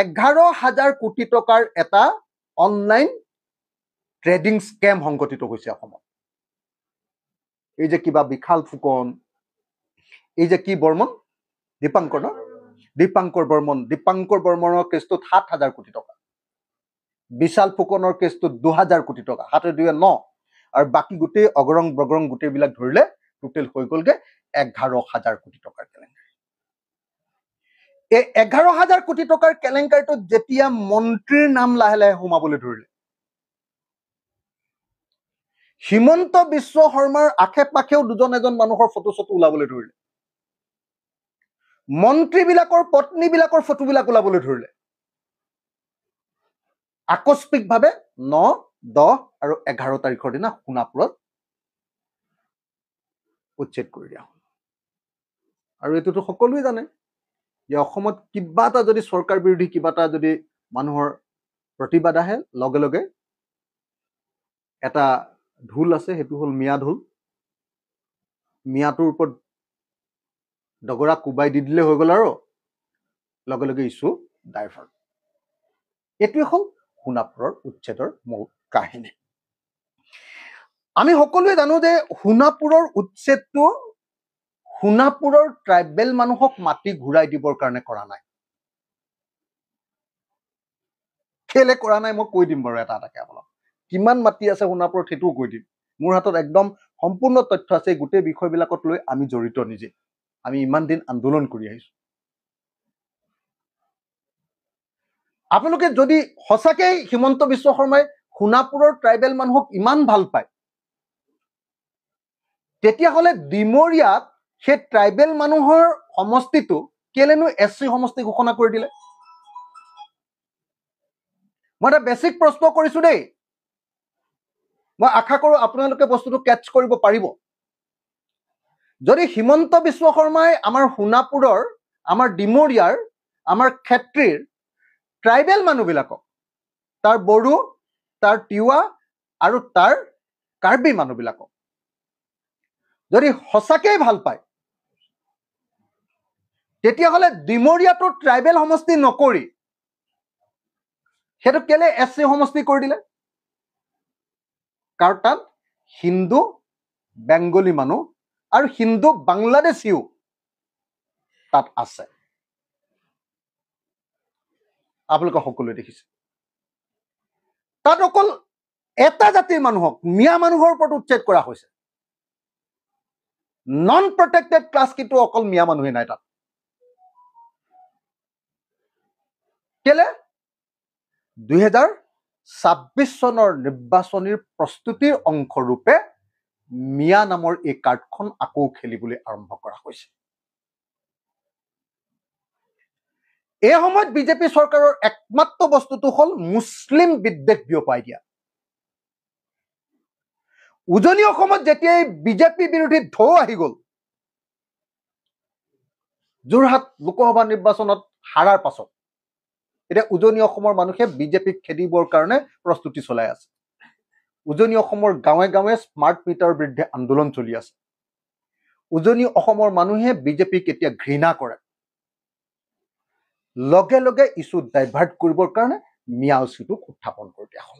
11,000 কোটি টকাৰ এটা অনলাইন ট্ৰেডিং স্কেম সংঘটিত হৈছে অসমত। এই যে কিবা বিশাল ফুকন, এই যে কি বৰ্মন, দীপাংকৰ ন, দীপাংকৰ বৰ্মনৰ কেছটোত 7,000 কোটি টকা, বিশাল ফুকনৰ কেছটোত 2,000 কোটি টকা, 7-2-9, আৰু বাকী গোটেই অগৰং বগৰং গোটেইবিলাক ধৰিলে টোটেল হৈ গ'লগে 11,000 কোটি টকাৰ কেলেংকাৰী। এই 11,000 কোটি টকাৰ কেলেংকাৰীটোত যেতিয়া মন্ত্ৰীৰ নাম লাহে লাহে সোমাবলৈ ধৰিলে, হিমন্ত বিশ্ব শৰ্মাৰ আশে পাশেও দুজন এজন মানুহৰ ফটো ওলাবলৈ ধৰিলে, মন্ত্ৰীবিলাকৰ পত্নীবিলাকৰ ফটোবিলাক ওলাবলৈ ধৰিলে। আকস্মিকভাৱে 9, 10 আৰু 11 তাৰিখৰ দিনা সোণাপুৰত উচ্ছেদ কৰি দিয়া হ'ল। আৰু এইটোতো সকলোৱে জানে যে অসমত কিবা এটা যদি চৰকাৰ বিৰোধী কিবা এটা যদি মানুহৰ প্ৰতিবাদ আহে, লগে লগে এটা ঢোল আছে, সেইটো হ'ল মিয়া ঢোল। মিয়াটোৰ ওপৰত ডগৰা কোবাই দি দিলে হৈ গ'ল আৰু লগে লগে ইছ্যু ডাইভাৰ্ট। এইটোৱে হ'ল সোণাপুৰৰ উচ্ছেদৰ মূল কাহিনী। আমি সকলোৱে জানো যে সোণাপুৰৰ উচ্ছেদটো সোণাপুৰৰ ট্ৰাইবেল মানুহক মাটি ঘূৰাই দিবৰ কাৰণে কৰা নাই। কেলে কৰা নাই মই কৈ দিম বাৰু এটা এটাকে আপোনাক। কিমান মাটি আছে সোণাপুৰত সেইটোও কৈ দিম। মোৰ হাতত একদম সম্পূৰ্ণ তথ্য আছে। গোটেই বিষয়বিলাকত লৈ আমি জড়িত নিজে, আমি ইমান দিন আন্দোলন কৰি আহিছো। আপোনালোকে যদি সঁচাকেই হিমন্ত বিশ্ব শৰ্মাই সোণাপুৰৰ ট্ৰাইবেল মানুহক ইমান ভাল পায়, তেতিয়াহ'লে ডিমৰীয়াত সেই ট্ৰাইবেল মানুহৰ সমষ্টিটো কেলেনো SC সমষ্টি ঘোষণা কৰি দিলে? মই এটা বেছিক প্ৰশ্ন কৰিছো দেই। মই আশা কৰোঁ আপোনালোকে বস্তুটো কেটচ কৰিব পাৰিব। যদি হিমন্ত বিশ্ব শৰ্মাই আমাৰ সোণাপুৰৰ, আমাৰ ডিমৰীয়াৰ, আমাৰ ক্ষেত্ৰীৰ ট্ৰাইবেল মানুহবিলাকক, তাৰ বড়ো, তাৰ তিৱা আৰু তাৰ কাৰ্বি মানুহবিলাকক যদি সঁচাকেই ভাল পায়, তেতিয়াহ'লে ডিমৰীয়াটো ট্ৰাইবেল সমষ্টি নকৰি সেইটো কেলে SC সমষ্টি কৰি দিলে? কাৰণ তাত হিন্দু বেংগলী মানুহ আৰু হিন্দু বাংলাদেশীও তাত আছে। আপোনালোকে সকলোৱে দেখিছে। তাত অকল এটা জাতিৰ মানুহক, মিয়া মানুহৰ ওপৰত উচ্ছেদ কৰা হৈছে। নন প্ৰটেক্টেড ক্লাছ কিন্তু অকল মিয়া মানুহে নাই তাত। কেলে? 2026 চনৰ নিৰ্বাচনীৰ প্ৰস্তুতিৰ অংশৰূপে মিয়া নামৰ এই কাৰ্ডখন আকৌ খেলিবলৈ আৰম্ভ কৰা হৈছে। এই সময়ত বিজেপি চৰকাৰৰ একমাত্ৰ বস্তুটো হ'ল মুছলিম বিদ্বেষ বিয়পাই দিয়া। উজনি অসমত যেতিয়াই বিজেপি বিৰোধী ঢৌ আহি গ'ল, যোৰহাট লোকসভা নিৰ্বাচনত হাৰাৰ পাছত এতিয়া উজনি অসমৰ মানুহে বিজেপিক খেদিবৰ কাৰণে প্ৰস্তুতি চলাই আছে। উজনি অসমৰ গাঁৱে গাঁৱে স্মাৰ্ট মিটাৰৰ বিৰুদ্ধে আন্দোলন চলি আছে। উজনি অসমৰ মানুহে বিজেপিক এতিয়া ঘৃণা কৰে। লগে লগে ইছ্যু ডাইভাৰ্ট কৰিবৰ কাৰণে মিয়া ইছ্যুটোক উত্থাপন কৰি দিয়া হ'ল।